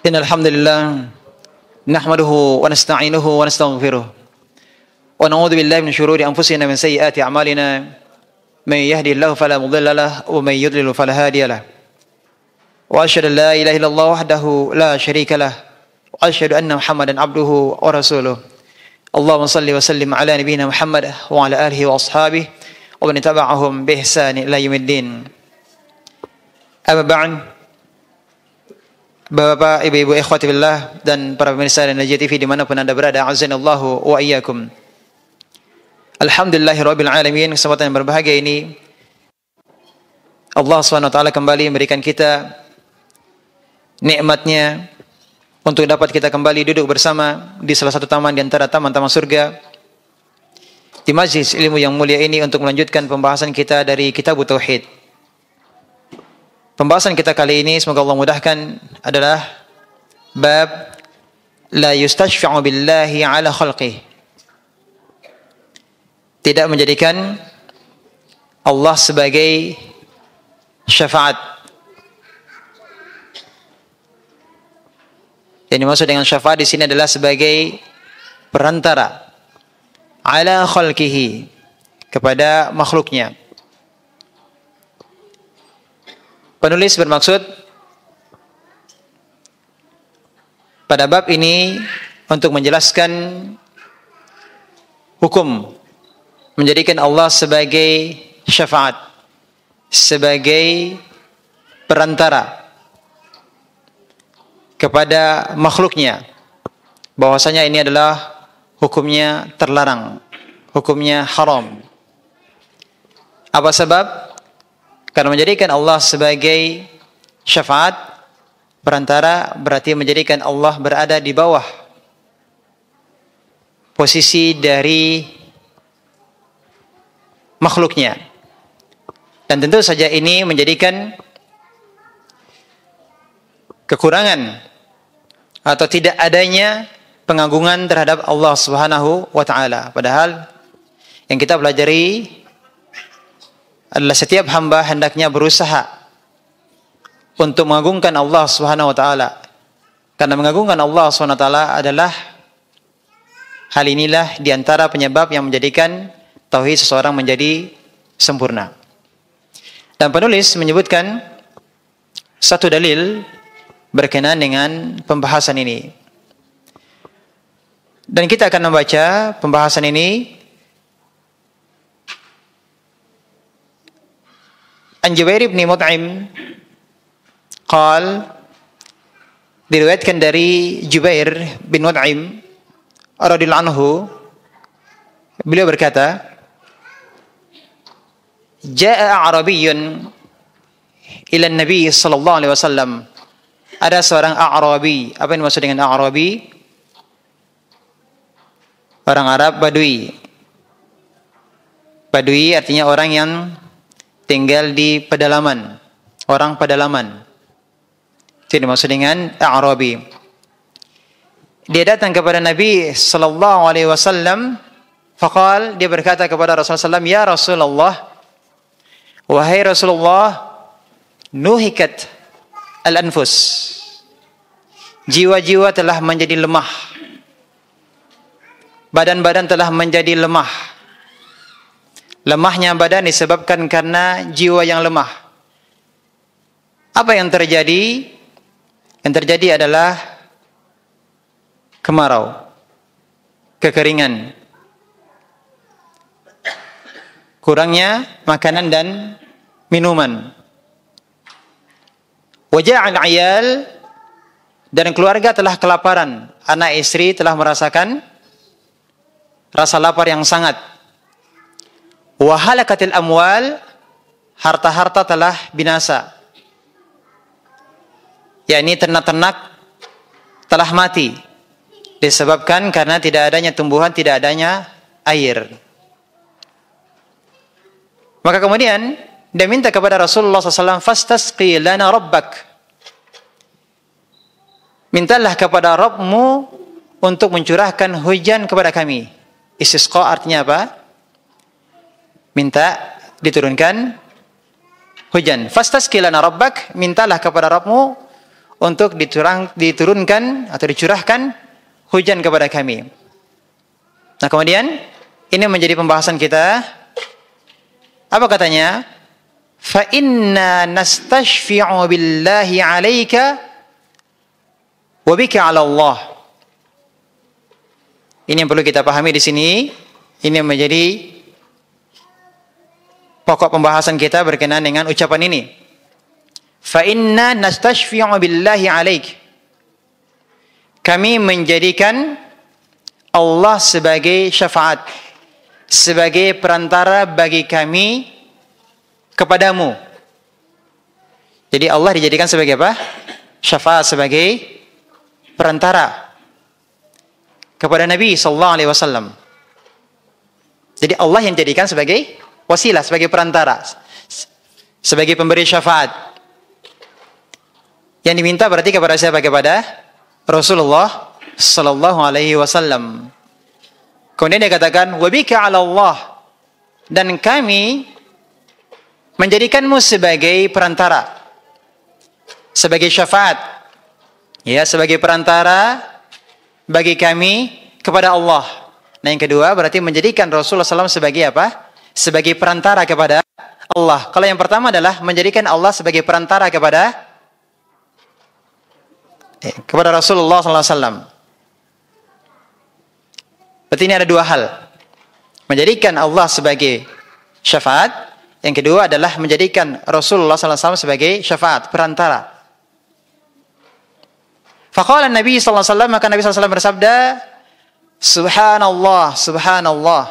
Innal hamdalillah nahmaduhu wa nasta'inuhu wa nastaghfiruh wa na'udzu billahi min shururi anfusina wa min sayyiati a'malina may yahdihillahu fala mudilla lahu wa may yudlil fala hadiya lahu wa asyhadu an la ilaha illallah wahdahu la syarika lahu wa asyhadu anna Muhammadan abduhu wa rasuluh. Allahumma shalli wa sallim ala nabiyyina Muhammad wa ala alihi wa ashabihi wa man tabi'ahum bi ihsan ila yaumiddin. Amma ba'd. Bapak, ibu-ibu, ikhwati billah dan para pemirsa dan Najah TV dimanapun anda berada, azanallahu wa iyyakum. Alhamdulillahirabbil alamin. Kesempatan yang berbahagia ini Allah SWT kembali memberikan kita nikmatnya untuk dapat kita kembali duduk bersama di salah satu taman di antara taman-taman surga, di majlis ilmu yang mulia ini untuk melanjutkan pembahasan kita dari Kitab Tauhid. Pembahasan kita kali ini semoga Allah mudahkan adalah bab la yustashfa'u billahi ala khalqih. Tidak menjadikan Allah sebagai syafaat. Yang dimaksud dengan syafaat di sini adalah sebagai perantara ala khalqihi, kepada makhluknya. Penulis bermaksud pada bab ini untuk menjelaskan hukum menjadikan Allah sebagai syafaat, sebagai perantara kepada makhluknya, bahwasanya ini adalah hukumnya terlarang, hukumnya haram. Apa sebab? Karena menjadikan Allah sebagai syafaat, perantara, berarti menjadikan Allah berada di bawah posisi dari makhluknya. Dan tentu saja ini menjadikan kekurangan atau tidak adanya pengagungan terhadap Allah Subhanahu wa taala. Padahal yang kita pelajari adalah setiap hamba hendaknya berusaha untuk mengagungkan Allah Subhanahu wa taala. Karena mengagungkan Allah Subhanahu wa taala adalah hal inilah di antara penyebab yang menjadikan tauhid seseorang menjadi sempurna. Dan penulis menyebutkan satu dalil berkenaan dengan pembahasan ini. Dan kita akan membaca pembahasan ini An Jubair bin Mut'im qal, diriwayatkan dari Jubair bin Mut'im radhiyallahu anhu, beliau berkata, jaa a'rabiyyun ila Nabi sallallahu alaihi wasallam. Ada seorang A'rabi. Apa yang dimaksud dengan A'rabi? Orang Arab Badui. Badui artinya orang yang tinggal di pedalaman, orang pedalaman. Itu dimaksud dengan A'rabi. Dia datang kepada Nabi sallallahu alaihi wasallam, faqal, dia berkata kepada Rasulullah sallallahu, ya Rasulullah, wahai Rasulullah, nuhikat al-anfus. Jiwa-jiwa telah menjadi lemah. Badan-badan telah menjadi lemah. Lemahnya badan disebabkan karena jiwa yang lemah. Apa yang terjadi? Yang terjadi adalah kemarau, kekeringan, kurangnya makanan dan minuman. Waja'al ayal, dan keluarga telah kelaparan. Anak istri telah merasakan rasa lapar yang sangat. Wa halakatil amwal, harta-harta telah binasa. yakni ternak-ternak telah mati disebabkan karena tidak adanya tumbuhan, tidak adanya air. Maka kemudian dia minta kepada Rasulullah SAW, fastasqi lana rabbak, mintalah kepada Rabbmu untuk mencurahkan hujan kepada kami. Istisqa artinya apa? Minta diturunkan hujan. Fastasqi lana rabbak, mintalah kepada Rabbmu untuk diturunkan atau dicurahkan hujan kepada kami. Nah, kemudian ini menjadi pembahasan kita. Apa katanya? Fa inna nastashfi'u billahi 'alaika wa bika 'ala Allah. Ini yang perlu kita pahami di sini. Ini menjadi pokok pembahasan kita berkenaan dengan ucapan ini. Fa inna nastashfi'u billahi 'alaik. Kami menjadikan Allah sebagai syafaat, sebagai perantara bagi kami kepadamu. Jadi Allah dijadikan sebagai apa? Syafaat, sebagai perantara kepada Nabi sallallahu alaihi wasallam. Jadi Allah yang dijadikan sebagai wasilah, sebagai perantara, sebagai pemberi syafaat. Yang diminta berarti kepada siapa? Kepada Rasulullah sallallahu alaihi wasallam. Kemudian dia katakan wa bika 'ala Allah, dan kami menjadikanmu sebagai perantara, sebagai syafaat, ya, sebagai perantara bagi kami kepada Allah. Nah, yang kedua berarti menjadikan Rasulullah SAW sebagai apa? Sebagai perantara kepada Allah. Kalau yang pertama adalah menjadikan Allah sebagai perantara kepada Rasulullah SAW. Berarti ini ada dua hal. Menjadikan Allah sebagai syafaat. Yang kedua adalah menjadikan Rasulullah SAW sebagai syafaat, perantara. Faqala Nabi SAW, maka Nabi SAW bersabda, Subhanallah, Subhanallah.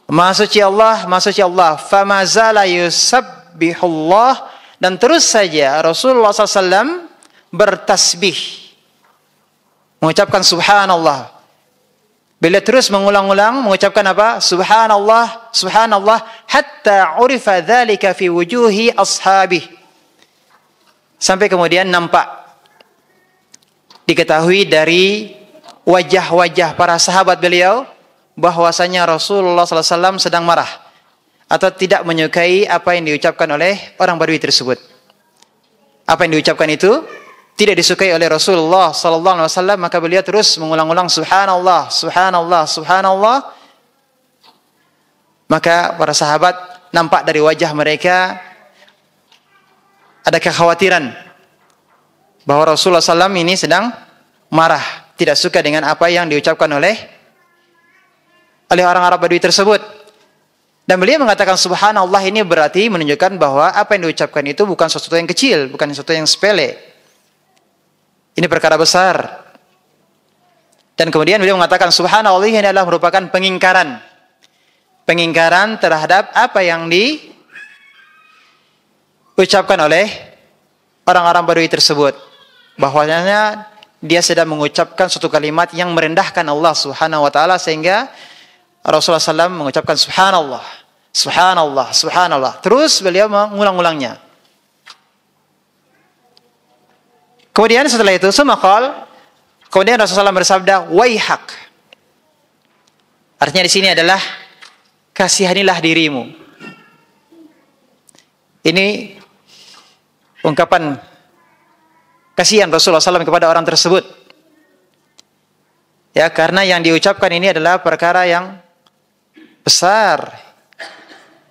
Maha suci Allah, Maha suci Allah. Fama zala yusabbihullah. Dan terus saja Rasulullah SAW bertasbih, mengucapkan Subhanallah. Bila terus mengulang-ulang mengucapkan apa? Subhanallah, Subhanallah, hatta urifa dzalika fi wujuhi ashabih. Sampai kemudian nampak, diketahui dari wajah-wajah para sahabat beliau bahwasanya Rasulullah SAW sedang marah atau tidak menyukai apa yang diucapkan oleh orang Badui tersebut. Apa yang diucapkan itu tidak disukai oleh Rasulullah SAW, maka beliau terus mengulang-ulang Subhanallah, Subhanallah, Subhanallah. Maka para sahabat nampak dari wajah mereka ada kekhawatiran bahwa Rasulullah SAW ini sedang marah, tidak suka dengan apa yang diucapkan oleh orang Arab Badui tersebut. Dan beliau mengatakan Subhanallah ini berarti menunjukkan bahwa apa yang diucapkan itu bukan sesuatu yang kecil, bukan sesuatu yang sepele. Ini perkara besar. Dan kemudian beliau mengatakan Subhanallah ini adalah merupakan pengingkaran. Pengingkaran terhadap apa yang diucapkan oleh orang-orang Badui tersebut. Bahwasanya dia sedang mengucapkan suatu kalimat yang merendahkan Allah Subhanahu wa taala, sehingga Rasulullah SAW mengucapkan Subhanallah, Subhanallah, Subhanallah. Terus beliau mengulang-ulangnya. Kemudian setelah itu kemudian Rasulullah SAW bersabda, waihak. Artinya di sini adalah kasihanilah dirimu. Ini ungkapan kasihan Rasulullah SAW kepada orang tersebut. Ya, karena yang diucapkan ini adalah perkara yang besar.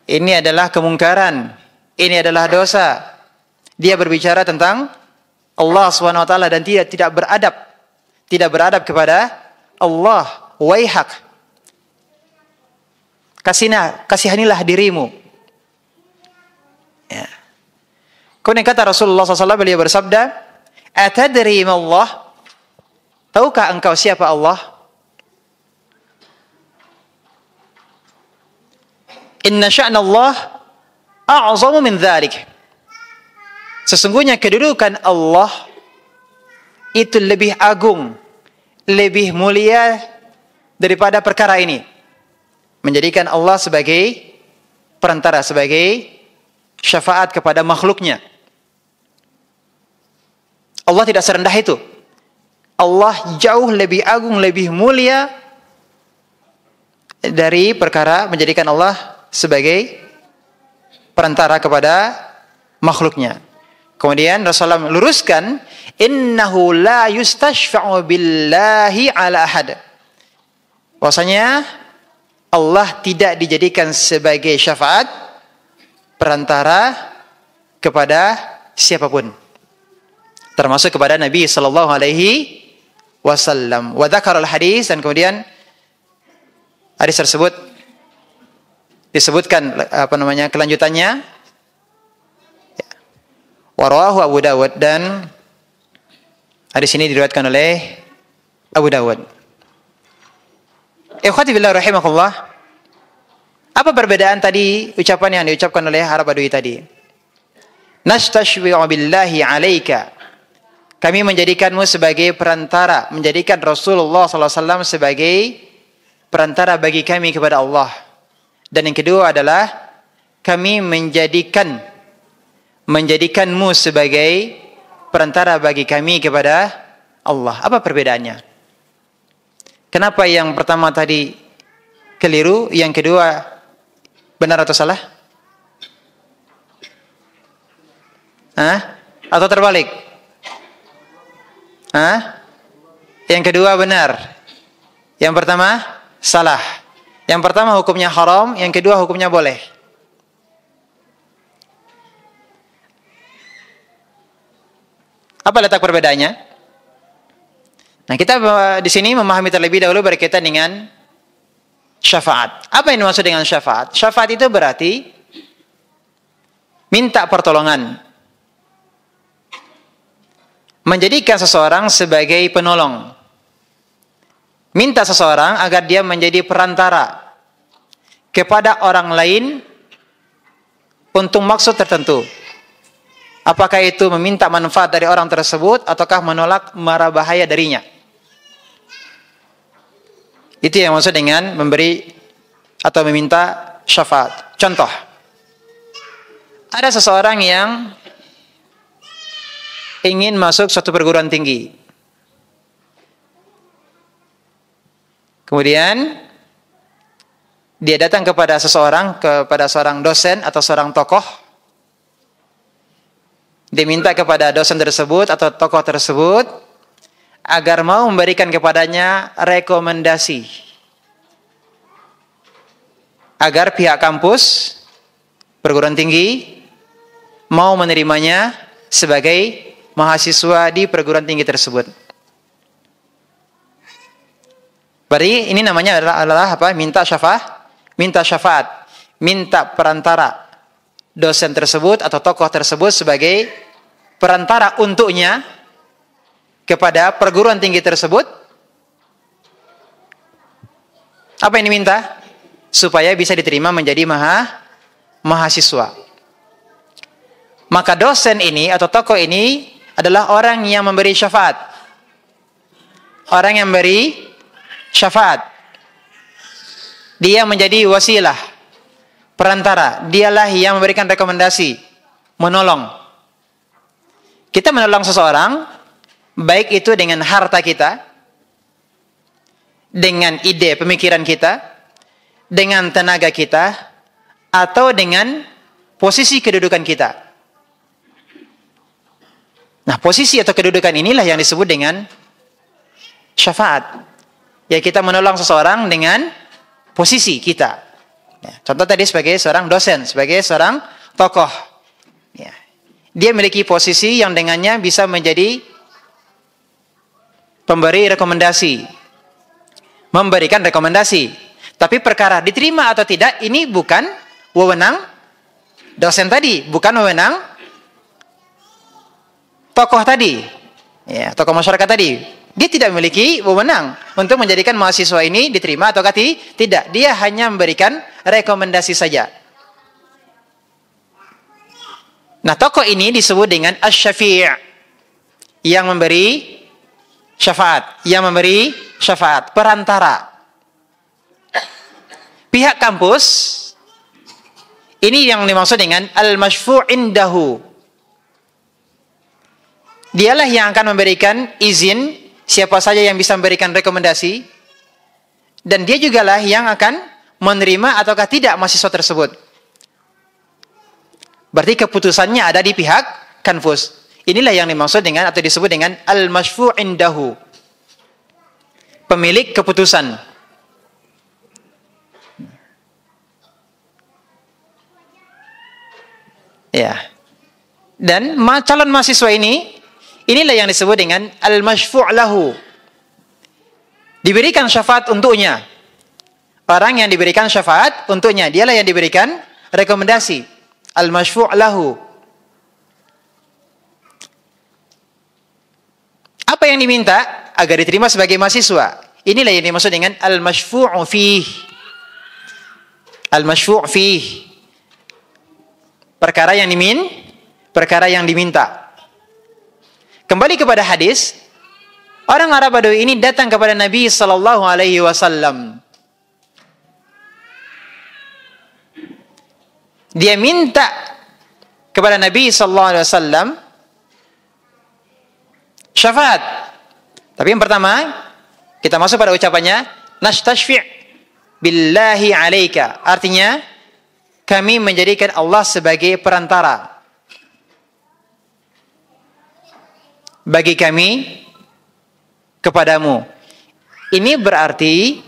Ini adalah kemungkaran. Ini adalah dosa. Dia berbicara tentang Allah SWT dan tidak beradab. Tidak beradab kepada Allah. Waihak. Kasihanilah dirimu. Ya. Kemudian kata Rasulullah SAW, beliau bersabda, Atadri ma Allah? Tahukah engkau siapa Allah? Inna sya'na Allah a'zamu min dzalik. Sesungguhnya kedudukan Allah itu lebih agung, lebih mulia daripada perkara ini. Menjadikan Allah sebagai perantara, sebagai syafaat kepada makhluknya. Allah tidak serendah itu. Allah jauh lebih agung, lebih mulia dari perkara menjadikan Allah sebagai perantara kepada makhluknya. Kemudian Rasulullah meluruskan, innahu la yustashfa'u billahi ala ahad. Bahwasanya Allah tidak dijadikan sebagai syafaat perantara kepada siapapun, termasuk kepada Nabi sallallahu alaihi wasallam. Wa dzakarul hadis, dan kemudian hadis tersebut disebutkan kelanjutannya. Wa rawahu Abu Dawud, dan hadis ini diriwayatkan oleh Abu Dawud. Ikhwati billah rahimakumullah. Apa perbedaan tadi ucapan yang diucapkan oleh Arab Badui tadi? Nastashfi'u billahi alaika. Kami menjadikanmu sebagai perantara, menjadikan Rasulullah SAW sebagai perantara bagi kami kepada Allah. Dan yang kedua adalah kami menjadikanmu sebagai perantara bagi kami kepada Allah. Apa perbedaannya? Kenapa yang pertama tadi keliru, yang kedua benar atau salah? Atau terbalik? Yang kedua benar, yang pertama salah. Yang pertama hukumnya haram, yang kedua hukumnya boleh. Apa letak perbedaannya? Nah, kita di sini memahami terlebih dahulu berkaitan dengan syafaat. Apa yang dimaksud dengan syafaat? Syafaat itu berarti minta pertolongan, menjadikan seseorang sebagai penolong, minta seseorang agar dia menjadi perantara kepada orang lain untuk maksud tertentu. Apakah itu meminta manfaat dari orang tersebut ataukah menolak mara bahaya darinya? Itu yang maksud dengan memberi atau meminta syafaat. Contoh, ada seseorang yang ingin masuk suatu perguruan tinggi. Kemudian dia datang kepada seorang dosen atau seorang tokoh. Dia minta kepada dosen tersebut atau tokoh tersebut agar mau memberikan kepadanya rekomendasi agar pihak kampus perguruan tinggi mau menerimanya sebagai mahasiswa di perguruan tinggi tersebut. Berarti ini namanya adalah apa? Minta syafaat, minta perantara dosen tersebut atau tokoh tersebut sebagai perantara untuknya kepada perguruan tinggi tersebut. Apa yang diminta? Supaya bisa diterima menjadi mahasiswa. Maka dosen ini atau tokoh ini adalah orang yang memberi syafaat. Orang yang memberi syafaat. Dia menjadi wasilah, perantara. Dialah yang memberikan rekomendasi, menolong. Kita menolong seseorang, baik itu dengan harta kita, dengan ide pemikiran kita, dengan tenaga kita, atau dengan posisi kedudukan kita. Nah, posisi atau kedudukan inilah yang disebut dengan syafaat. Ya, kita menolong seseorang dengan posisi kita. Ya, contoh tadi sebagai seorang dosen, sebagai seorang tokoh. Ya, dia memiliki posisi yang dengannya bisa menjadi pemberi rekomendasi, memberikan rekomendasi. Tapi perkara diterima atau tidak, ini bukan wewenang dosen tadi, bukan wewenang tokoh tadi, ya, tokoh masyarakat tadi. Dia tidak memiliki wewenang untuk menjadikan mahasiswa ini diterima atau tidak. Dia hanya memberikan rekomendasi saja. Nah, tokoh ini disebut dengan asy-syafi', yang memberi syafaat, perantara. Pihak kampus ini yang dimaksud dengan al-masyfu' indahu. Dialah yang akan memberikan izin siapa saja yang bisa memberikan rekomendasi, dan dia jugalah yang akan menerima ataukah tidak mahasiswa tersebut. Berarti keputusannya ada di pihak kanfus. Inilah yang dimaksud dengan atau disebut dengan al-masyfu' indahu. Pemilik keputusan. Ya. Dan calon mahasiswa inilah yang disebut dengan al-masyfu' lahu. Diberikan syafaat untuknya. Orang yang diberikan syafaat untuknya, dialah yang diberikan rekomendasi. Al-masyfu' lahu. Apa yang diminta? Agar diterima sebagai mahasiswa. Inilah yang dimaksud dengan al-masyfu'u fih. Al-masyfu' fih. Perkara yang diminta. Kembali kepada hadis, orang Arab Badui ini datang kepada Nabi sallallahu alaihi wasallam. Dia minta kepada Nabi sallallahu alaihi wasallam syafaat. Tapi yang pertama, kita masuk pada ucapannya, nastashfi' billahi alaika. Artinya, kami menjadikan Allah sebagai perantara bagi kami kepadamu. Ini berarti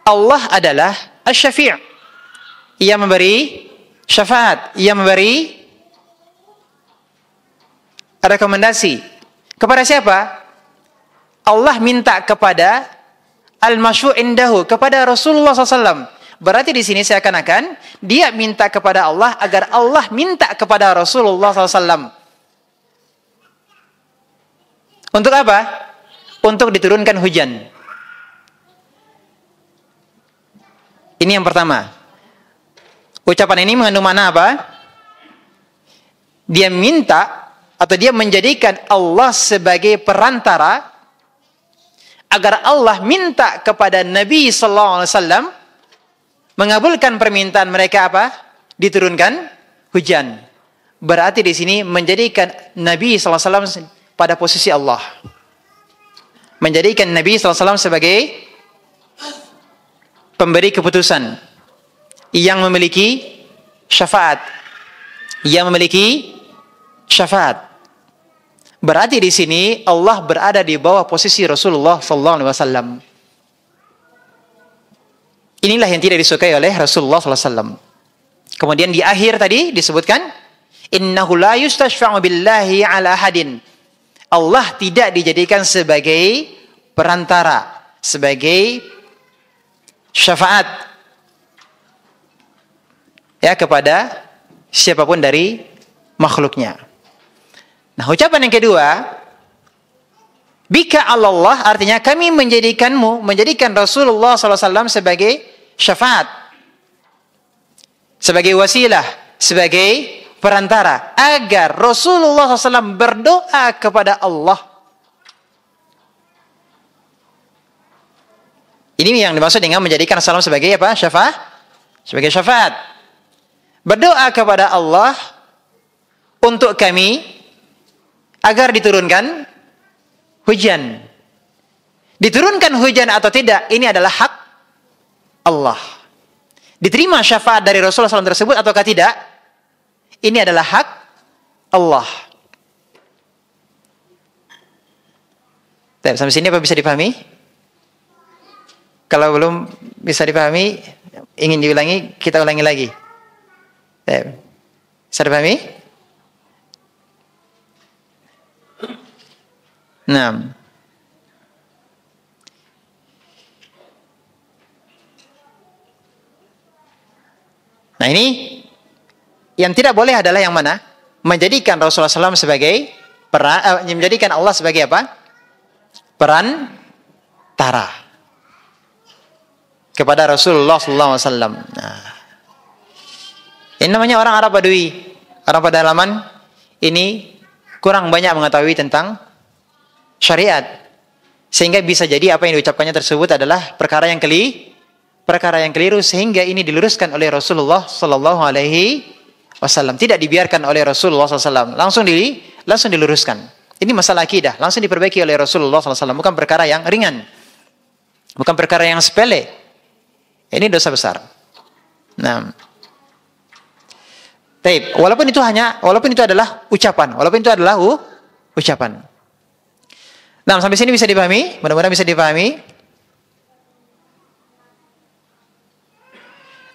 Allah adalah asy-syafi'. Ia memberi syafaat, ia memberi rekomendasi. Kepada siapa? Allah minta kepada al-masyfu' indahu, kepada Rasulullah SAW. Berarti di sini seakan-akan dia minta kepada Allah agar Allah minta kepada Rasulullah SAW. Untuk apa? Untuk diturunkan hujan. Ini yang pertama. Ucapan ini mengandung makna apa? Dia minta atau dia menjadikan Allah sebagai perantara agar Allah minta kepada Nabi sallallahu alaihi wasallam mengabulkan permintaan mereka apa? Diturunkan hujan. Berarti di sini menjadikan Nabi sallallahu alaihi wasallam pada posisi Allah. Menjadikan Nabi sallallahu alaihi wasallam sebagai pemberi keputusan yang memiliki syafaat. Yang memiliki syafaat. Berarti di sini Allah berada di bawah posisi Rasulullah sallallahu alaihi wasallam. Inilah yang tidak disukai oleh Rasulullah sallallahu alaihi wasallam. Kemudian di akhir tadi disebutkan innahu la yustashfa'u billahi ala ahadin. Allah tidak dijadikan sebagai perantara, sebagai syafaat ya kepada siapapun dari makhluknya. Nah, ucapan yang kedua, bika Allah, artinya kami menjadikan Rasulullah SAW sebagai syafaat, sebagai wasilah, sebagai perantara agar Rasulullah SAW berdoa kepada Allah. Ini yang dimaksud dengan menjadikan Rasulullah sebagai apa? Sebagai syafaat. Berdoa kepada Allah untuk kami agar diturunkan hujan. Diturunkan hujan atau tidak, ini adalah hak Allah. Diterima syafaat dari Rasulullah SAW tersebut ataukah tidak, ini adalah hak Allah. Sampai sini apa bisa dipahami? Kalau belum bisa dipahami, ingin diulangi, kita ulangi lagi. Bisa dipahami? Nah, ini yang tidak boleh adalah yang mana? Menjadikan Rasulullah SAW sebagai menjadikan Allah sebagai apa? Perantara kepada Rasulullah SAW. Nah, ini namanya orang Arab Badui, orang pedalaman ini kurang banyak mengetahui tentang syariat, sehingga bisa jadi apa yang diucapkannya tersebut adalah perkara yang keliru, sehingga ini diluruskan oleh Rasulullah Sallallahu Alaihi Wasallam. Tidak dibiarkan oleh Rasulullah SAW, langsung diluruskan. Ini masalah akidah, langsung diperbaiki oleh Rasulullah SAW. Bukan perkara yang ringan, bukan perkara yang sepele. Ini dosa besar. Nah, Taib. Walaupun itu adalah ucapan. Nah, sampai sini bisa dipahami? Mudah-mudahan bisa dipahami.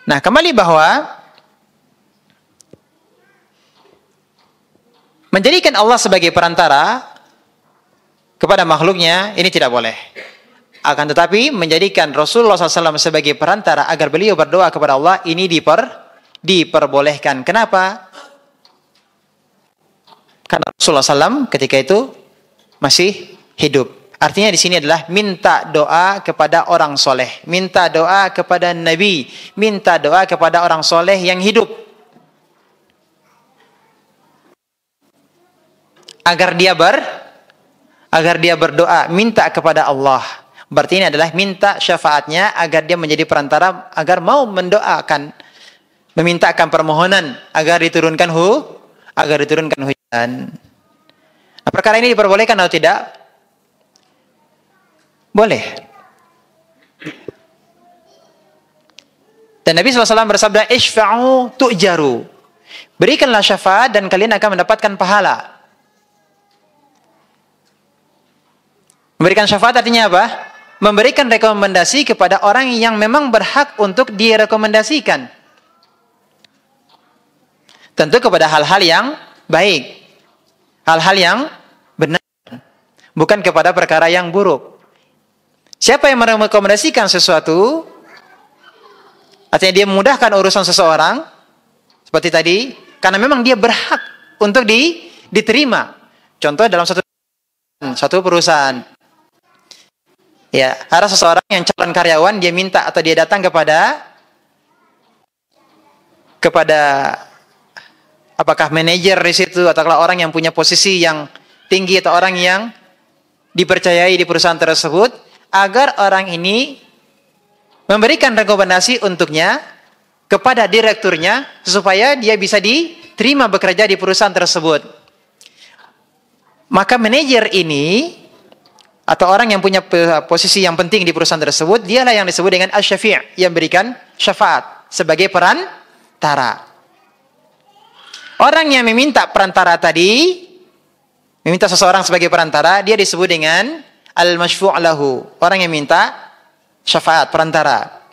Nah, kembali bahwa menjadikan Allah sebagai perantara kepada makhluknya ini tidak boleh. Akan tetapi menjadikan Rasulullah SAW sebagai perantara agar beliau berdoa kepada Allah ini diperbolehkan. Kenapa? Karena Rasulullah SAW ketika itu masih hidup. Artinya di sini adalah minta doa kepada orang soleh, minta doa kepada Nabi, minta doa kepada orang soleh yang hidup, agar dia berdoa, minta kepada Allah. Berarti ini adalah minta syafaatnya agar dia menjadi perantara, agar mau mendoakan, memintakan permohonan agar diturunkan hujan. Nah, perkara ini diperbolehkan atau tidak? Boleh. Dan Nabi SAW bersabda, "Ishfa'u tu'jaru." Berikanlah syafaat dan kalian akan mendapatkan pahala. Memberikan syafaat artinya apa? Memberikan rekomendasi kepada orang yang memang berhak untuk direkomendasikan. Tentu kepada hal-hal yang baik, hal-hal yang benar, bukan kepada perkara yang buruk. Siapa yang merekomendasikan sesuatu, artinya dia memudahkan urusan seseorang, seperti tadi, karena memang dia berhak untuk diterima. Contoh dalam satu perusahaan. Ya, ada seseorang yang calon karyawan, dia minta atau dia datang kepada apakah manajer di situ atau orang yang punya posisi yang tinggi atau orang yang dipercayai di perusahaan tersebut, agar orang ini memberikan rekomendasi untuknya kepada direkturnya supaya dia bisa diterima bekerja di perusahaan tersebut. Maka manajer ini atau orang yang punya posisi yang penting di perusahaan tersebut, dialah yang disebut dengan asy-syafi', yang berikan syafaat sebagai perantara. Orang yang meminta perantara tadi, meminta seseorang sebagai perantara, dia disebut dengan al-masyfu' lahu, orang yang minta syafaat, perantara.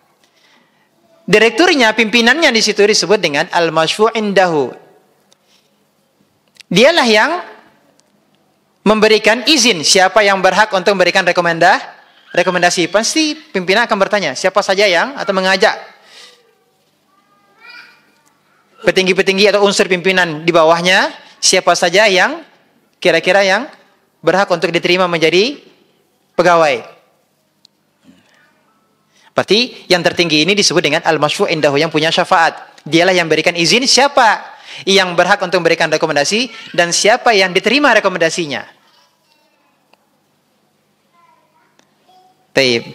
Direkturnya, pimpinannya di situ disebut dengan al-masyfu' indahu. Dialah yang memberikan izin siapa yang berhak untuk memberikan rekomendasi. Pasti pimpinan akan bertanya, siapa saja yang atau mengajak petinggi-petinggi atau unsur pimpinan di bawahnya, siapa saja yang kira-kira yang berhak untuk diterima menjadi pegawai. Berarti yang tertinggi ini disebut dengan al-masyfu' indahu, yang punya syafaat. Dialah yang berikan izin siapa yang berhak untuk memberikan rekomendasi dan siapa yang diterima rekomendasinya. Taib.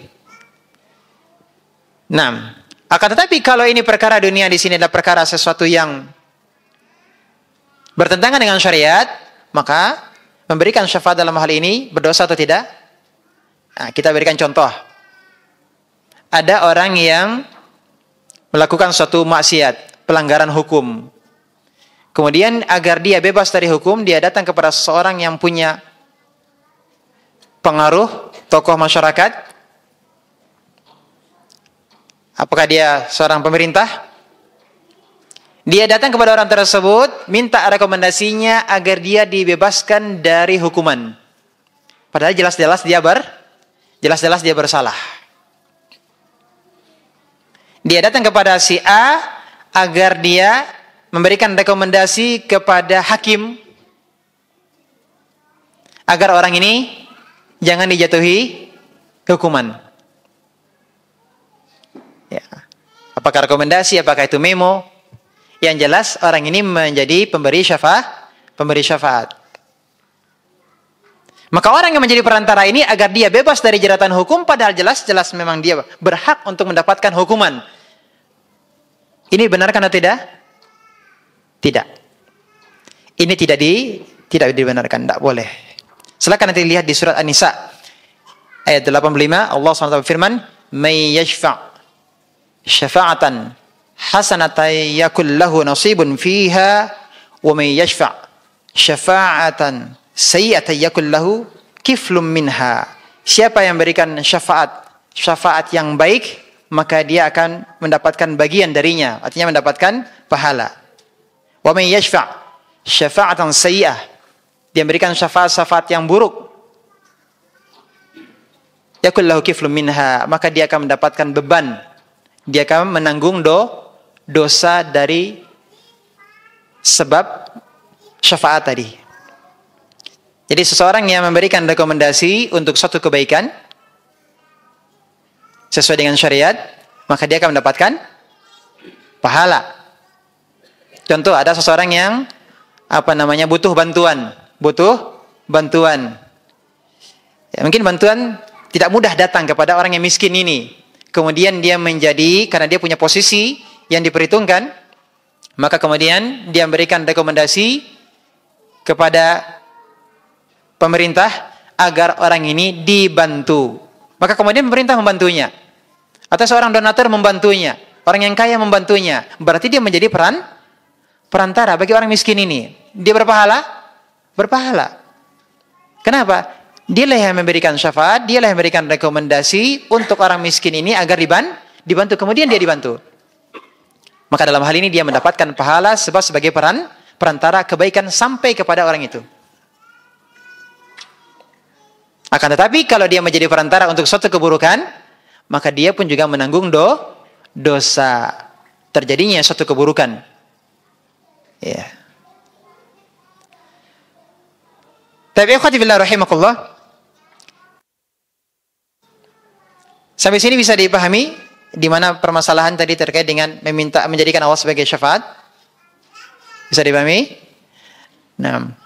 Nah, akan tetapi kalau ini perkara dunia, di sini adalah perkara sesuatu yang bertentangan dengan syariat, maka memberikan syafaat dalam hal ini berdosa atau tidak? Nah, kita berikan contoh. Ada orang yang melakukan suatu maksiat, pelanggaran hukum. Kemudian agar dia bebas dari hukum, dia datang kepada seseorang yang punya pengaruh, tokoh masyarakat. Apakah dia seorang pemerintah? Dia datang kepada orang tersebut, minta rekomendasinya agar dia dibebaskan dari hukuman. Padahal jelas-jelas dia bersalah. Dia datang kepada si A agar dia memberikan rekomendasi kepada hakim agar orang ini jangan dijatuhi hukuman. Ya. Apakah rekomendasi, apakah itu memo? Yang jelas orang ini menjadi pemberi syafaat. Maka orang yang menjadi perantara ini agar dia bebas dari jeratan hukum, padahal jelas-jelas memang dia berhak untuk mendapatkan hukuman. Ini benarkan atau tidak? Tidak. Ini tidak dibenarkan, tidak boleh. Silakan nanti lihat di surat An-Nisa ayat 85, Allah SWT berfirman, "May yashfa' syafa'atan hasanatan yakul lahu nasibun fiha wa may yashfa' syafa'atan sayyi'atan yakul lahu kiflum minha. Siapa yang berikan syafaat yang baik, maka dia akan mendapatkan bagian darinya, artinya mendapatkan pahala. Wa may yashfa' syafa'atan sayyi'ah, dia berikan syafaat yang buruk, yakul lahu kiflum minha, maka dia akan mendapatkan beban, dia akan menanggung dosa dari sebab syafaat tadi. Jadi seseorang yang memberikan rekomendasi untuk suatu kebaikan sesuai dengan syariat, maka dia akan mendapatkan pahala. Contoh, ada seseorang yang butuh bantuan. Ya, mungkin bantuan tidak mudah datang kepada orang yang miskin ini. Kemudian dia karena dia punya posisi yang diperhitungkan, maka kemudian dia memberikan rekomendasi kepada pemerintah agar orang ini dibantu. Maka kemudian pemerintah membantunya. Atau seorang donatur membantunya. Orang yang kaya membantunya. Berarti dia menjadi perantara bagi orang miskin ini. Dia berpahala? Berpahala. Kenapa? Dialah yang memberikan syafaat, dialah yang memberikan rekomendasi untuk orang miskin ini agar dibantu. Kemudian dia dibantu. Maka dalam hal ini dia mendapatkan pahala sebab sebagai perantara kebaikan sampai kepada orang itu. Akan tetapi kalau dia menjadi perantara untuk suatu keburukan, maka dia pun juga menanggung dosa terjadinya suatu keburukan. Ya. Tapi ikhwati fillah rahimakumullah, sampai sini bisa dipahami di mana permasalahan tadi terkait dengan menjadikan Allah sebagai syafaat? Bisa dipahami? Nah.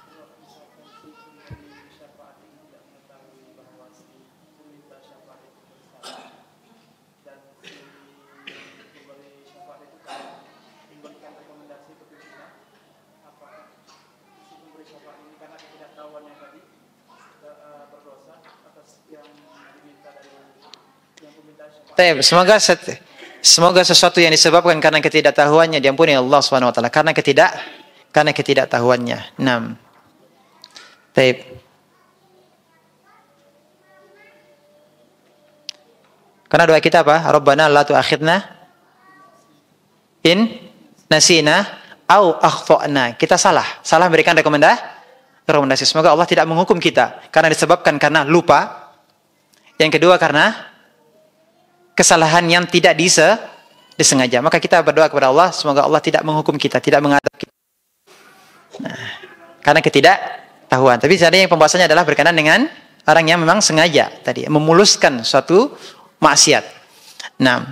Semoga sesuatu yang disebabkan karena ketidaktahuannya diampuni Allah Subhanahu wa taala karena ketidaktahuannya. 6. Baik. Karena doa kita apa? Rabbana la tu'akhidna in nasina au akhtana. Kita salah memberikan rekomendasi. Semoga Allah tidak menghukum kita karena disebabkan karena lupa. Yang kedua karena kesalahan yang tidak disengaja. Maka kita berdoa kepada Allah, semoga Allah tidak menghukum kita, tidak mengadab kita. Nah, karena ketidaktahuan. Tapi seandainya pembahasannya adalah berkenaan dengan orang yang memang sengaja tadi memuluskan suatu maksiat. Nah,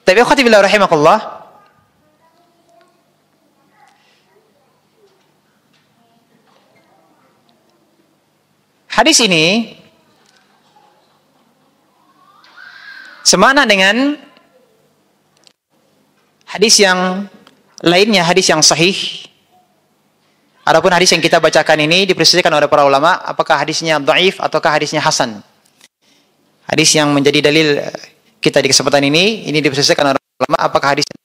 tapi akhwati billah rahimakumullah, hadis ini semakna dengan hadis yang lainnya, hadis yang sahih. Adapun hadis yang kita bacakan ini diperselisihkan oleh para ulama, apakah hadisnya dhaif ataukah hadisnya hasan. Hadis yang menjadi dalil kita di kesempatan ini diperselisihkan oleh ulama, apakah hadisnya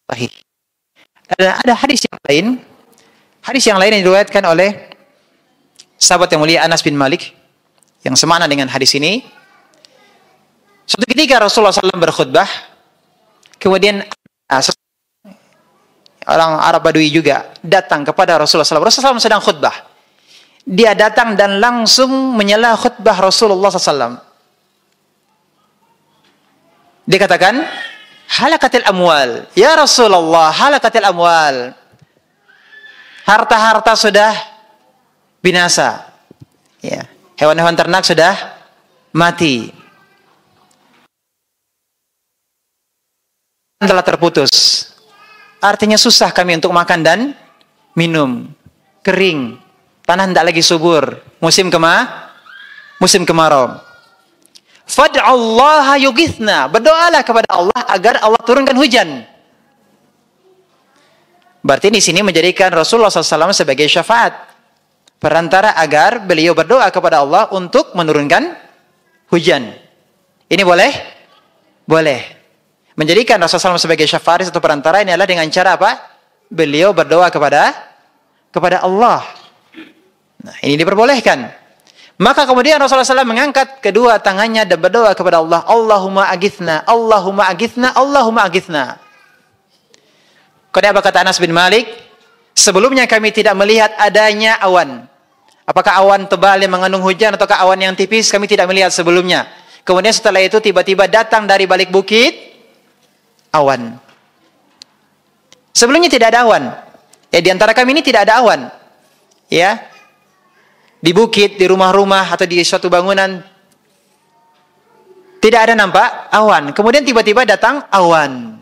sahih. Ada hadis yang lain yang diriwayatkan oleh sahabat yang mulia Anas bin Malik yang semakna dengan hadis ini. Suatu ketika Rasulullah SAW berkhutbah, kemudian orang Arab Badui juga datang kepada Rasulullah SAW. Rasulullah SAW sedang khutbah. Dia datang dan langsung menyela khutbah Rasulullah SAW. Dia katakan, halakatil amwal. Ya Rasulullah, halakatil amwal. Harta-harta sudah binasa. Ya. Hewan-hewan ternak sudah mati. Telah terputus. Artinya susah kami untuk makan dan minum. Kering. Tanah tidak lagi subur. Musim kemarau. Fad'allaha yughithna. Berdoalah kepada Allah agar Allah turunkan hujan. Berarti di sini menjadikan Rasulullah SAW sebagai syafaat. Perantara agar beliau berdoa kepada Allah untuk menurunkan hujan. Ini boleh? Boleh. Menjadikan Rasulullah SAW sebagai syafaris atau perantara ini adalah dengan cara apa? Beliau berdoa kepada Allah. Nah, ini diperbolehkan. Maka kemudian Rasulullah SAW mengangkat kedua tangannya dan berdoa kepada Allah. Allahumma agithna, Allahumma agithna, Allahumma agithna. Kemudian apa kata Anas bin Malik? Sebelumnya kami tidak melihat adanya awan. Apakah awan tebal yang mengandung hujan ataukah awan yang tipis? Kami tidak melihat sebelumnya. Kemudian setelah itu tiba-tiba datang dari balik bukit awan. Sebelumnya tidak ada awan. Ya, di antara kami ini tidak ada awan. Ya. Di bukit, di rumah-rumah atau di suatu bangunan tidak ada nampak awan. Kemudian tiba-tiba datang awan.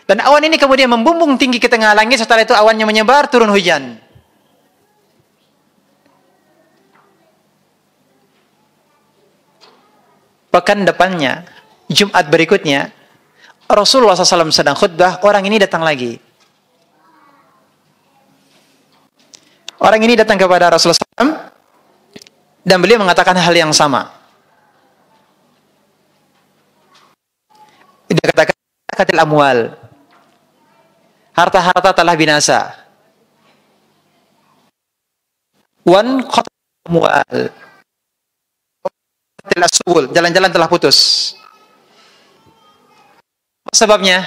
Dan awan ini kemudian membumbung tinggi ke tengah langit. Setelah itu awannya menyebar, turun hujan. Pekan depannya, Jumat berikutnya, Rasulullah SAW sedang khutbah, orang ini datang lagi. Orang ini datang kepada Rasulullah SAW dan beliau mengatakan hal yang sama. Dia katakan, katil amwal. Harta-harta telah binasa. Wan qatil amwal. Katil asul, jalan-jalan telah putus. Apa sebabnya?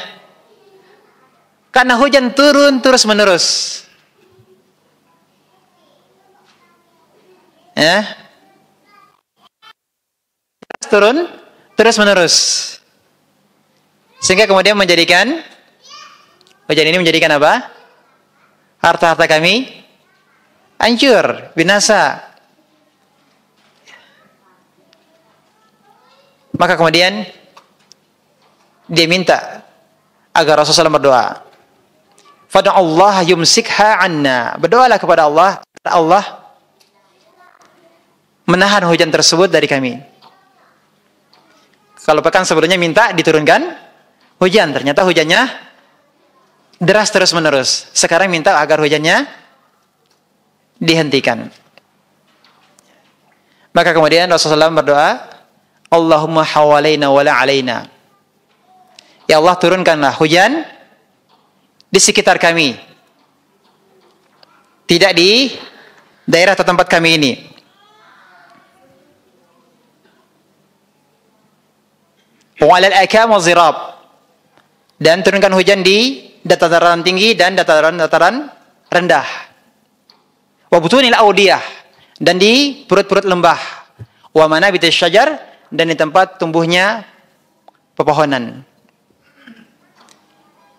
Karena hujan turun terus-menerus. Ya. Turun terus-menerus. Sehingga kemudian menjadikan hujan ini menjadikan apa? Harta-harta kami hancur, binasa. Maka kemudian dia minta agar Rasulullah SAW berdoa. Fad'allaha yumsikha 'anna. Berdoalah kepada Allah, Allah menahan hujan tersebut dari kami. Kalau pekan sebelumnya minta diturunkan hujan, ternyata hujannya deras terus-menerus. Sekarang minta agar hujannya dihentikan. Maka kemudian Rasulullah SAW berdoa, Allahumma hawalaina wala alaina. Ya Allah, turunkanlah hujan di sekitar kami. Tidak di daerah atau tempat kami ini. Wa'alal akam wa zirab. Dan turunkan hujan di dataran tinggi dan dataran rendah. Wa butunil audiyah. Dan di perut-perut lembah. Wa manabitis syajar. Dan di tempat tumbuhnya pepohonan.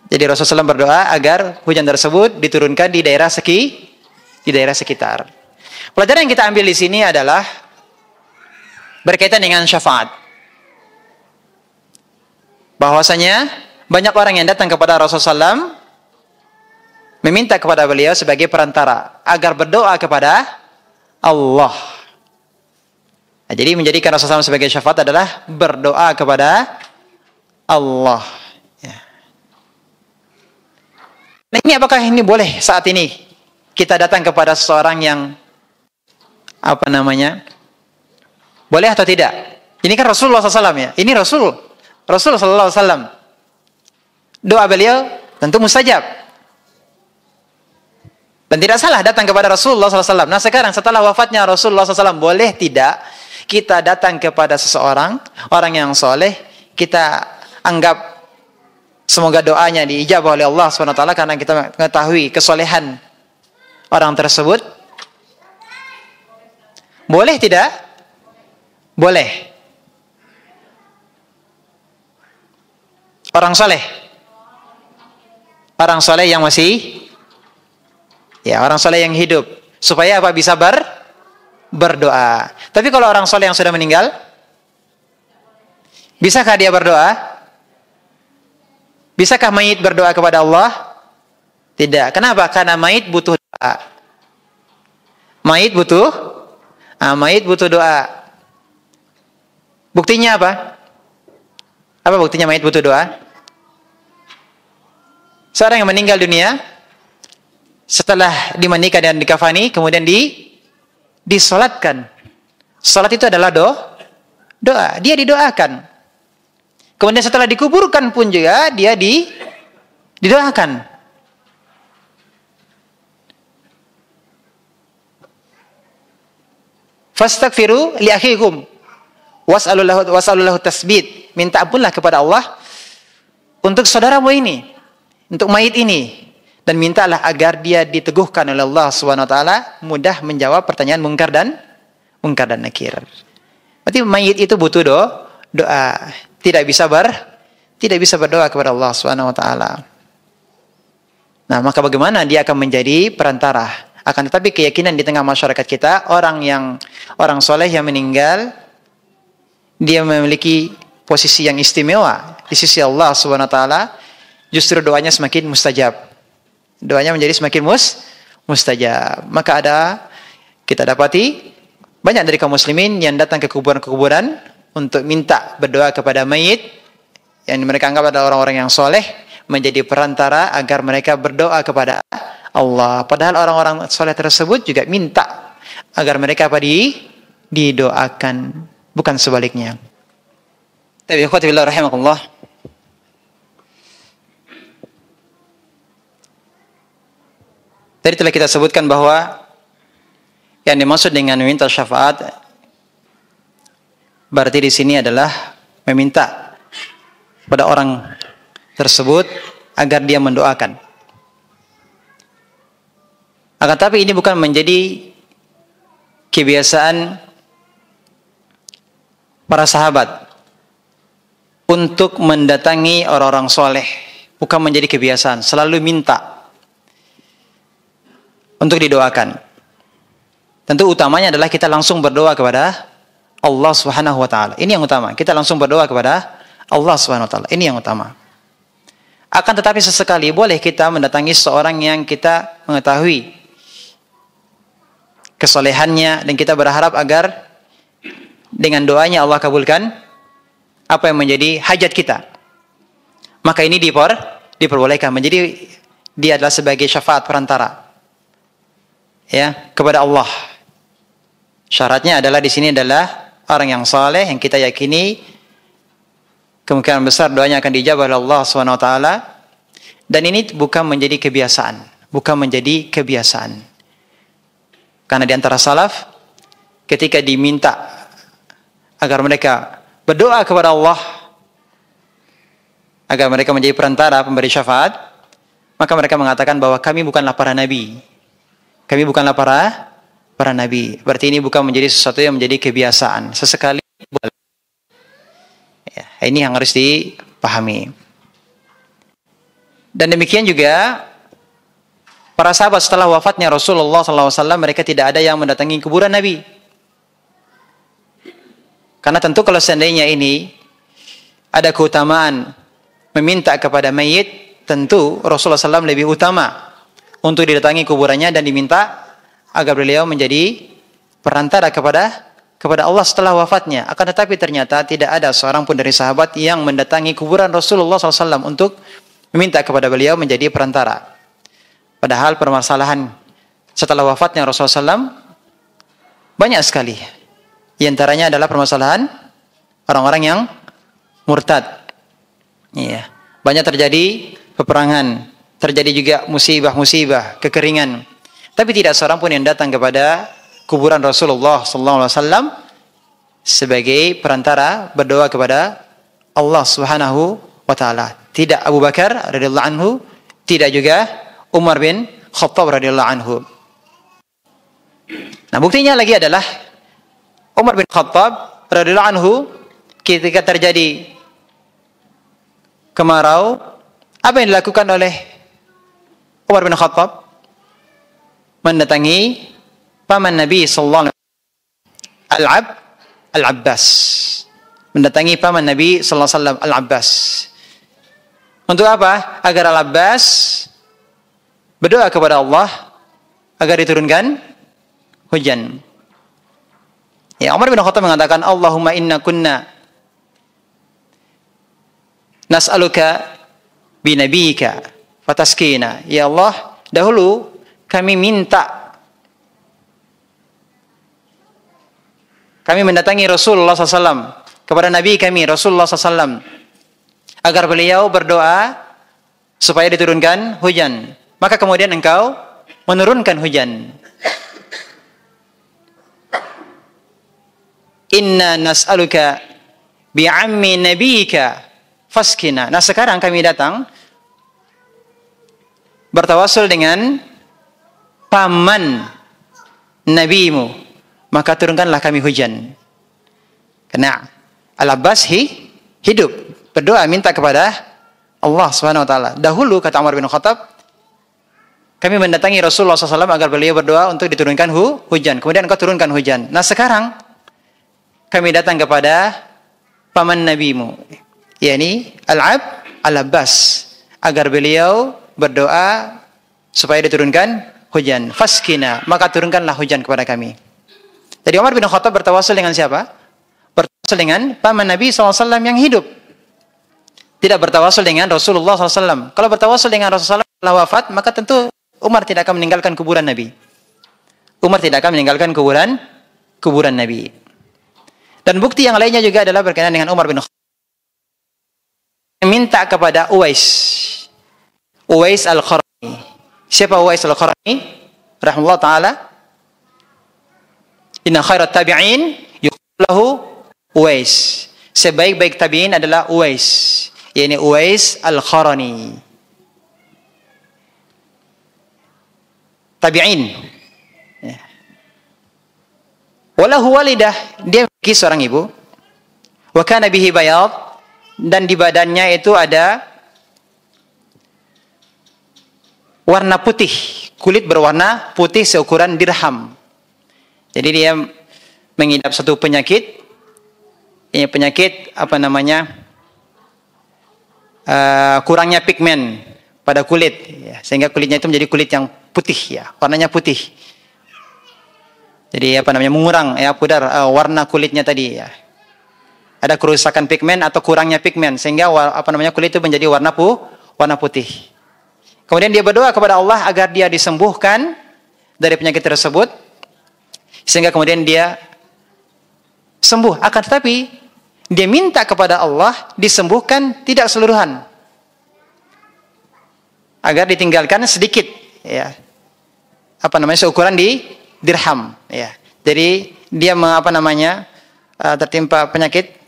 Jadi Rasulullah SAW berdoa agar hujan tersebut diturunkan di daerah sekitar. Pelajaran yang kita ambil di sini adalah berkaitan dengan syafaat. Bahwasanya banyak orang yang datang kepada Rasulullah SAW meminta kepada beliau sebagai perantara agar berdoa kepada Allah. Nah, jadi menjadikan Rasulullah SAW sebagai syafaat adalah berdoa kepada Allah. Ya. Nah, ini apakah ini boleh saat ini kita datang kepada seseorang yang boleh atau tidak? Ini kan Rasulullah SAW ya. Ini Rasulullah SAW. Doa beliau tentu mustajab. Dan tidak salah datang kepada Rasulullah SAW. Nah sekarang setelah wafatnya Rasulullah SAW, boleh tidak kita datang kepada seseorang, orang yang soleh, kita anggap semoga doanya diijabah oleh Allah SWT karena kita mengetahui kesolehan orang tersebut? Boleh tidak? Boleh. Orang soleh yang masih orang soleh yang hidup, supaya apa? Bisa berdoa. Tapi kalau orang soleh yang sudah meninggal, bisakah dia berdoa? Bisakah mayit berdoa kepada Allah? Tidak. Kenapa? Karena mayit butuh doa. Mayit butuh doa. Buktinya apa? Apa buktinya mayit butuh doa? Seorang yang meninggal dunia, setelah dimandikan dan dikafani, kemudian disolatkan. Salat itu adalah doa. Dia didoakan. Kemudian setelah dikuburkan pun juga dia didoakan. Fastaghfiru li akhikum was'alullahu tasbit. Minta ampunlah kepada Allah untuk saudaramu ini, untuk mayit ini, dan mintalah agar dia diteguhkan oleh Allah Subhanahu wa taala mudah menjawab pertanyaan mungkar dan nakir. Berarti mayit itu butuh doa. Tidak bisa berdoa kepada Allah Subhanahu wa taala. Nah, maka bagaimana dia akan menjadi perantara? Akan tetapi keyakinan di tengah masyarakat kita, orang soleh yang meninggal, dia memiliki posisi yang istimewa di sisi Allah Subhanahu wa taala, justru doanya semakin mustajab. Doanya menjadi semakin mustajab. Maka kita dapati banyak dari kaum muslimin yang datang ke kuburan-kuburan untuk minta berdoa kepada mayit yang mereka anggap adalah orang-orang yang soleh, menjadi perantara agar mereka berdoa kepada Allah. Padahal orang-orang soleh tersebut juga minta agar mereka didoakan, bukan sebaliknya. Tapi ikhwati billah rahimakumullah, tadi telah kita sebutkan bahwa yang dimaksud dengan meminta syafaat berarti di sini adalah meminta pada orang tersebut agar dia mendoakan. Akan tapi ini bukan menjadi kebiasaan para sahabat untuk mendatangi orang-orang soleh. Bukan menjadi kebiasaan, selalu minta untuk didoakan. Tentu utamanya adalah kita langsung berdoa kepada Allah Subhanahu wa taala. Ini yang utama. Kita langsung berdoa kepada Allah Subhanahu wa taala. Ini yang utama. Akan tetapi sesekali boleh kita mendatangi seorang yang kita mengetahui kesolehannya dan kita berharap agar dengan doanya Allah kabulkan apa yang menjadi hajat kita. Maka ini diperbolehkan, menjadi dia adalah sebagai syafaat perantara ya kepada Allah. Syaratnya adalah di sini adalah orang yang saleh yang kita yakini kemungkinan besar doanya akan dijabah oleh Allah Subhanahu wa taala, dan ini bukan menjadi kebiasaan, Karena di antara salaf ketika diminta agar mereka berdoa kepada Allah agar mereka menjadi perantara pemberi syafaat, maka mereka mengatakan bahwa kami bukanlah para nabi. Kami bukanlah para nabi. Berarti ini bukan menjadi sesuatu yang menjadi kebiasaan. Sesekali boleh. Ya, ini yang harus dipahami. Dan demikian juga para sahabat setelah wafatnya Rasulullah SAW, mereka tidak ada yang mendatangi kuburan Nabi. Karena tentu kalau seandainya ini ada keutamaan meminta kepada mayit, tentu Rasulullah SAW lebih utama untuk didatangi kuburannya dan diminta agar beliau menjadi perantara kepada Allah setelah wafatnya. Akan tetapi ternyata tidak ada seorang pun dari sahabat yang mendatangi kuburan Rasulullah SAW untuk meminta kepada beliau menjadi perantara. Padahal permasalahan setelah wafatnya Rasulullah SAW banyak sekali. Di antaranya adalah permasalahan orang-orang yang murtad. Iya. Banyak terjadi peperangan, terjadi juga musibah-musibah, kekeringan. Tapi tidak seorang pun yang datang kepada kuburan Rasulullah SAW sebagai perantara berdoa kepada Allah Subhanahu wa taala. Tidak Abu Bakar radhiyallahu anhu, tidak juga Umar bin Khattab radhiyallahu anhu. Nah, buktinya lagi adalah Umar bin Khattab radhiyallahu anhu ketika terjadi kemarau, apa yang dilakukan oleh Umar bin Khattab? Mendatangi paman Nabi sallallahu alaihi wasallam Al-Abbas. Mendatangi paman Nabi sallallahu alaihi wasallam Al-Abbas. Untuk apa? Agar Al-Abbas berdoa kepada Allah agar diturunkan hujan. Ya, Umar bin Khattab mengatakan, Allahumma inna kunna nas'aluka binabiyika fataskina. Ya Allah, dahulu kami mendatangi Rasulullah SAW kepada Nabi kami Rasulullah SAW agar beliau berdoa supaya diturunkan hujan. Maka kemudian engkau menurunkan hujan. Inna nas'aluka bi'ammi nabiyika faskina. Nah sekarang kami datang bertawasul dengan paman nabimu, maka turunkanlah kami hujan. Karena Al-Abbas hidup, berdoa minta kepada Allah Subhanahu wa taala. Dahulu kata Umar bin Khattab, kami mendatangi Rasulullah SAW agar beliau berdoa untuk diturunkan hujan. Kemudian engkau turunkan hujan. Nah sekarang kami datang kepada paman nabimu, yakni Al-Abbas, agar beliau berdoa supaya diturunkan hujan. Faskina, maka turunkanlah hujan kepada kami. Jadi Umar bin Khattab bertawasul dengan siapa? Bertawasul dengan paman Nabi SAW yang hidup. Tidak bertawasul dengan Rasulullah SAW. Kalau bertawasul dengan Rasulullah SAW wafat, maka tentu Umar tidak akan meninggalkan kuburan Nabi. Umar tidak akan meninggalkan kuburan Nabi. Dan bukti yang lainnya juga adalah berkenaan dengan Umar bin Khattab. Minta kepada Uwais Al-Qarni. Siapa Uwais Al-Qarni? Rahimahullah ta'ala. Inna khairat tabi'in yuqalu Uwais. Sebaik-baik tabi'in adalah Uwais. Yaitu Uwais Al-Qarni. Tabi'in. Walahu walidah. Dia memiliki seorang ibu. Wa kana bihi bayad. Dan di badannya itu ada warna putih, kulit berwarna putih seukuran dirham. Jadi dia mengidap satu penyakit, ini penyakit apa namanya, kurangnya pigmen pada kulit, ya, sehingga kulitnya itu menjadi kulit yang putih, ya, warnanya putih. Jadi apa namanya, mengurang ya pudar warna kulitnya tadi, ya. Ada kerusakan pigmen atau kurangnya pigmen sehingga apa namanya kulit itu menjadi warna putih. Kemudian dia berdoa kepada Allah agar dia disembuhkan dari penyakit tersebut, sehingga kemudian dia sembuh. Akan tetapi dia minta kepada Allah disembuhkan tidak keseluruhan, agar ditinggalkan sedikit, ya, apa namanya, seukuran dirham, ya. Jadi dia apa namanya, tertimpa penyakit,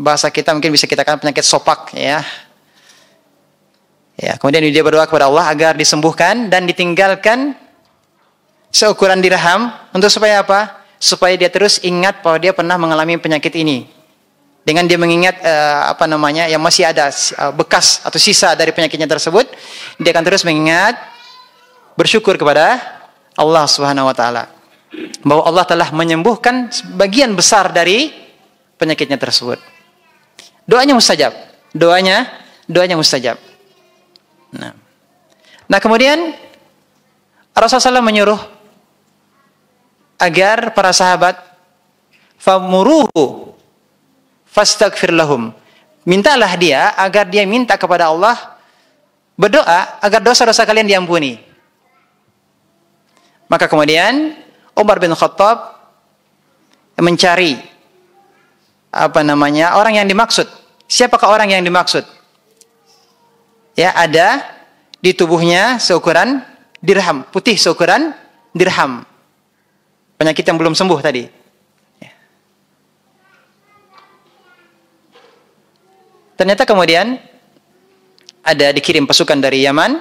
bahasa kita mungkin bisa kita katakan penyakit sopak, ya. Ya, kemudian dia berdoa kepada Allah agar disembuhkan dan ditinggalkan seukuran dirham, untuk supaya apa? Supaya dia terus ingat bahwa dia pernah mengalami penyakit ini. Dengan dia mengingat apa namanya, yang masih ada bekas atau sisa dari penyakitnya tersebut, dia akan terus mengingat, bersyukur kepada Allah Subhanahu wa taala bahwa Allah telah menyembuhkan sebagian besar dari penyakitnya tersebut. Doanya mustajab. Doanya mustajab. Nah kemudian Rasulullah SAW menyuruh agar para sahabat famuruhu fastaghfir lahum, mintalah dia agar dia minta kepada Allah, berdoa agar dosa-dosa kalian diampuni. Maka kemudian Umar bin Khattab mencari apa namanya, orang yang dimaksud. Siapakah orang yang dimaksud? Ya, ada di tubuhnya seukuran dirham, putih seukuran dirham. Penyakit yang belum sembuh tadi. Ya. Ternyata kemudian ada dikirim pasukan dari Yaman.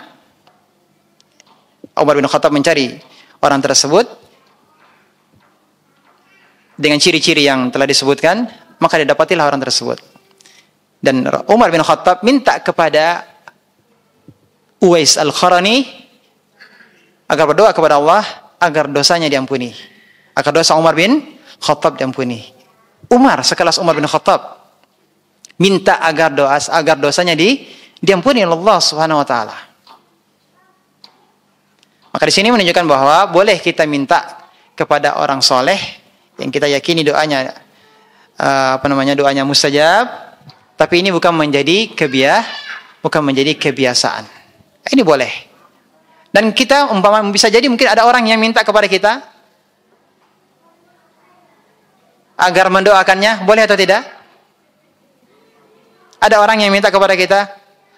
Umar bin Khattab mencari orang tersebut dengan ciri-ciri yang telah disebutkan, maka didapatilah orang tersebut. Dan Umar bin Khattab minta kepada Uwais Al-Qarni agar berdoa kepada Allah agar dosanya diampuni, agar dosa Umar bin Khattab diampuni. Umar, sekelas Umar bin Khattab, minta agar dosanya diampuni oleh Allah Subhanahu wa taala. Maka di sini menunjukkan bahwa boleh kita minta kepada orang soleh yang kita yakini doanya doanya mustajab, tapi ini bukan menjadi kebiasaan. Ini boleh. Dan kita umpama bisa jadi mungkin ada orang yang minta kepada kita agar mendoakannya, boleh atau tidak? Ada orang yang minta kepada kita,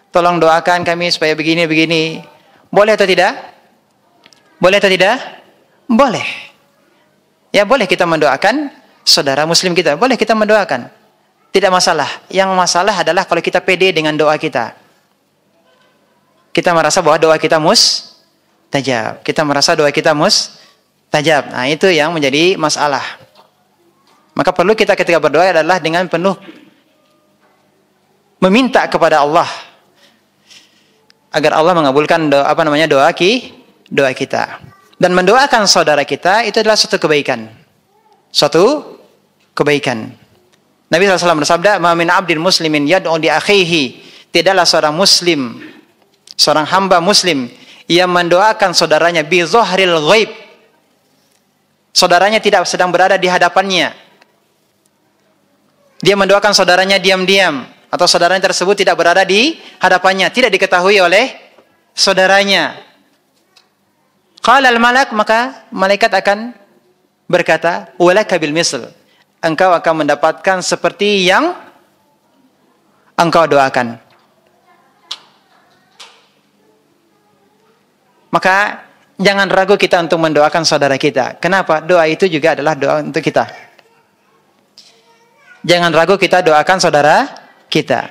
tolong doakan kami supaya begini-begini. Boleh atau tidak? Boleh atau tidak? Boleh. Ya boleh kita mendoakan saudara muslim kita. Boleh kita mendoakan. Tidak masalah. Yang masalah adalah kalau kita pede dengan doa kita. Kita merasa bahwa doa kita mustajab. Kita merasa doa kita mustajab. Nah itu yang menjadi masalah. Maka perlu kita ketika berdoa adalah dengan penuh meminta kepada Allah agar Allah mengabulkan doa kita. Dan mendoakan saudara kita itu adalah suatu kebaikan. Suatu kebaikan. Nabi SAW bersabda, "Ma min 'abdin muslimin yad'u li akhihi." Tidaklah seorang muslim, seorang hamba muslim yang mendoakan saudaranya bi zahril ghaib. Saudaranya tidak sedang berada di hadapannya. Dia mendoakan saudaranya diam-diam atau saudaranya tersebut tidak berada di hadapannya, tidak diketahui oleh saudaranya. Qala al-malak, maka malaikat akan berkata, "Walaka bil misl." Engkau akan mendapatkan seperti yang engkau doakan. Maka jangan ragu kita untuk mendoakan saudara kita. Kenapa? Doa itu juga adalah doa untuk kita. Jangan ragu kita doakan saudara kita.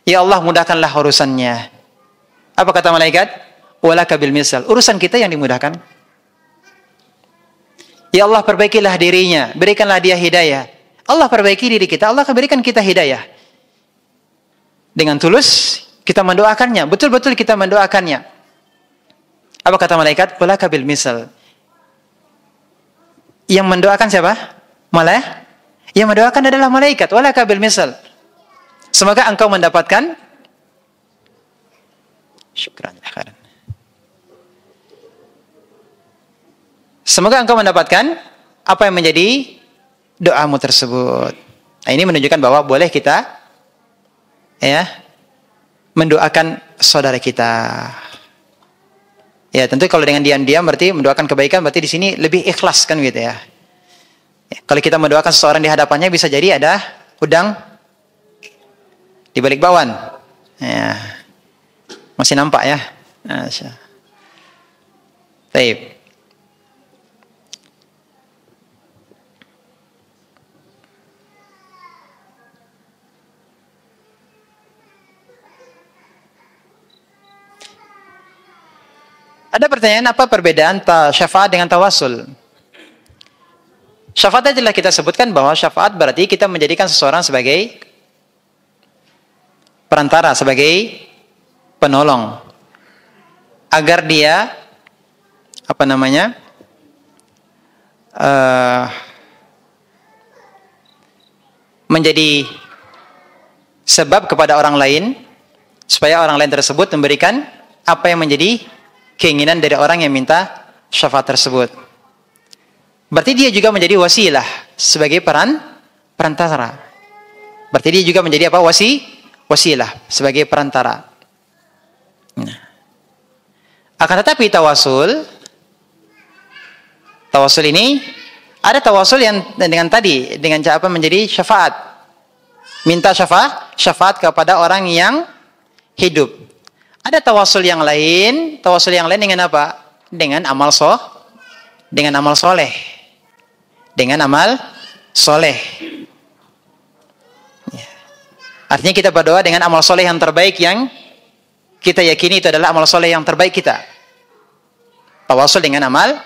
Ya Allah, mudahkanlah urusannya. Apa kata malaikat? Walaka bil misal. Urusan kita yang dimudahkan. Ya Allah, perbaikilah dirinya, berikanlah dia hidayah. Allah perbaiki diri kita, Allah akan berikan kita hidayah. Dengan tulus kita mendoakannya, betul-betul kita mendoakannya. Apa kata malaikat? Walaka bil misal. Yang mendoakan siapa? Yang mendoakan adalah malaikat. Walaka bil misal. Semoga engkau mendapatkan. Syukran. Semoga engkau mendapatkan apa yang menjadi doamu tersebut. Nah, ini menunjukkan bahwa boleh kita mendoakan saudara kita. Ya, tentu kalau dengan diam-diam berarti mendoakan kebaikan, berarti di sini lebih ikhlas kan gitu ya. Kalau kita mendoakan seseorang di hadapannya bisa jadi ada udang di balik bawang. Ya. Masih nampak ya? Baik. Ada pertanyaan, apa perbedaan syafaat dengan tawasul? Syafaat adalah kita sebutkan bahwa syafaat berarti kita menjadikan seseorang sebagai perantara, sebagai penolong agar dia menjadi sebab kepada orang lain supaya orang lain tersebut memberikan apa yang menjadi keinginan dari orang yang minta syafaat tersebut. Berarti dia juga menjadi wasilah sebagai perantara. Berarti dia juga menjadi apa? Wasilah sebagai perantara. Nah. Akan tetapi tawasul ini ada tawasul yang dengan cara menjadi syafaat. Minta syafaat kepada orang yang hidup. Ada tawasul yang lain dengan apa? Dengan amal soleh. Dengan amal soleh. Ya. Artinya kita berdoa dengan amal soleh yang terbaik yang kita yakini itu adalah amal soleh yang terbaik kita. Tawasul dengan amal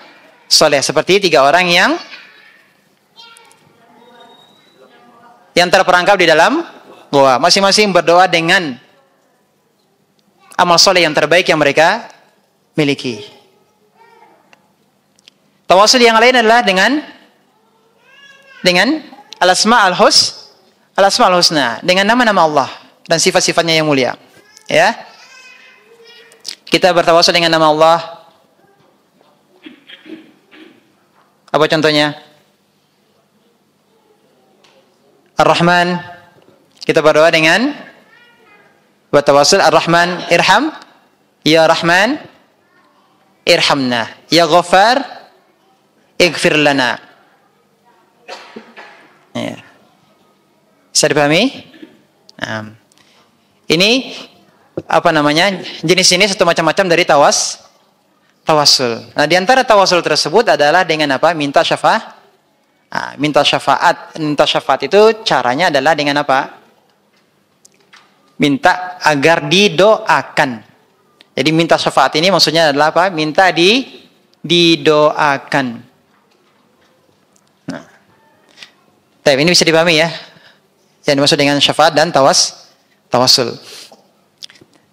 soleh. Seperti 3 orang yang terperangkap di dalam gua. Masing-masing berdoa dengan amal soleh yang terbaik yang mereka miliki. Tawasul yang lain adalah dengan al-asma al-husna, dengan nama-nama Allah dan sifat-sifatnya yang mulia. Ya. Kita bertawasul dengan nama Allah. Apa contohnya? Ar-Rahman. Kita berdoa dengan bertawasul Ar-Rahman, irham. Ya Rahman, irhamna. Ya Ghaffar, ighfir lana. Ya. Bisa dipahami? Nah, ini apa namanya? Jenis ini satu macam-macam dari tawasul. Nah, di antara tawasul tersebut adalah dengan apa? Minta syafaat. Nah, minta syafaat itu caranya adalah dengan apa? Minta agar didoakan. Jadi minta syafaat ini maksudnya adalah apa? Minta didoakan. Nah, ini bisa dipahami ya. Yang dimaksud dengan syafaat dan tawasul.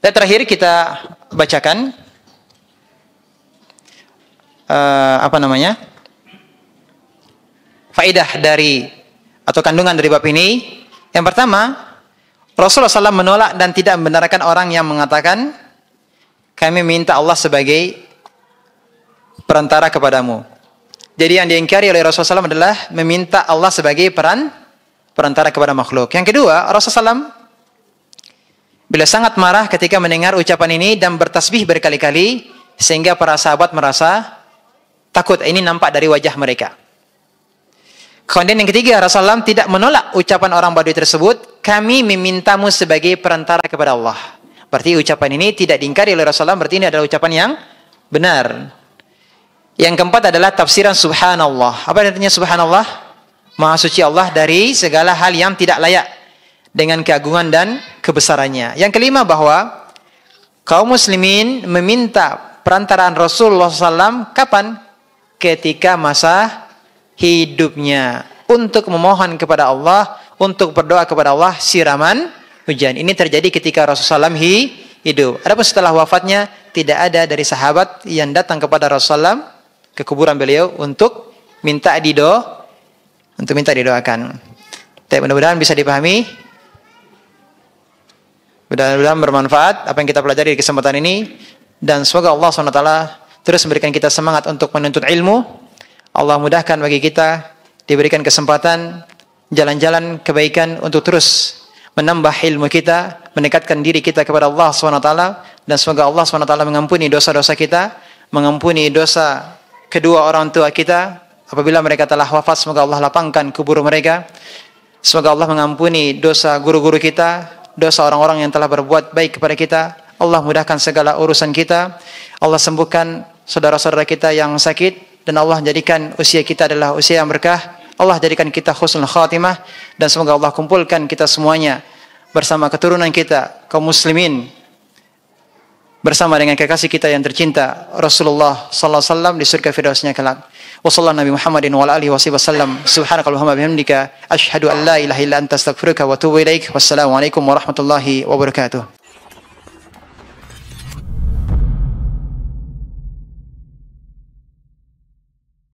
Dan terakhir kita bacakan faidah dari atau kandungan dari bab ini. Yang pertama, Rasulullah SAW menolak dan tidak membenarkan orang yang mengatakan kami minta Allah sebagai perantara kepadamu. Jadi yang diingkari oleh Rasulullah SAW adalah meminta Allah sebagai perantara kepada makhluk. Yang kedua, Rasulullah SAW bila sangat marah ketika mendengar ucapan ini dan bertasbih berkali-kali sehingga para sahabat merasa takut. Ini nampak dari wajah mereka. Kemudian yang ketiga, Rasulullah SAW tidak menolak ucapan orang Badui tersebut, kami memintamu sebagai perantara kepada Allah. Berarti ucapan ini tidak diingkari oleh Rasulullah, berarti ini adalah ucapan yang benar. Yang keempat adalah tafsiran subhanallah. Apa artinya subhanallah? Maha suci Allah dari segala hal yang tidak layak dengan keagungan dan kebesarannya. Yang kelima bahwa kaum muslimin meminta perantaraan Rasulullah SAW kapan? Ketika masa hidupnya. Untuk memohon kepada Allah, untuk berdoa kepada Allah siraman hujan. Ini terjadi ketika Rasulullah SAW hidup. Adapun setelah wafatnya, tidak ada dari sahabat yang datang kepada Rasulullah SAW ke kuburan beliau untuk minta didoakan. Tapi mudah-mudahan bisa dipahami. Mudah-mudahan bermanfaat apa yang kita pelajari di kesempatan ini. Dan semoga Allah SWT terus memberikan kita semangat untuk menuntut ilmu. Allah mudahkan bagi kita, diberikan kesempatan, jalan-jalan kebaikan untuk terus menambah ilmu kita, mendekatkan diri kita kepada Allah SWT, dan semoga Allah SWT mengampuni dosa-dosa kita, mengampuni dosa kedua orang tua kita, apabila mereka telah wafat, semoga Allah lapangkan kubur mereka, semoga Allah mengampuni dosa guru-guru kita, dosa orang-orang yang telah berbuat baik kepada kita, Allah mudahkan segala urusan kita, Allah sembuhkan saudara-saudara kita yang sakit, dan Allah jadikan usia kita adalah usia yang berkah. Allah jadikan kita husnul khatimah, dan semoga Allah kumpulkan kita semuanya bersama keturunan kita kaum muslimin bersama dengan kekasih kita yang tercinta Rasulullah sallallahu alaihi wasallam di surga firdausnya kelak. Wassallallahu Nabi Muhammadin wa ala alihi wasallam. Subhanakallahumma bihamdika asyhadu an la ilaha illa anta astaghfiruka wa atubu ilaik. Wassalamu alaikum warahmatullahi wabarakatuh.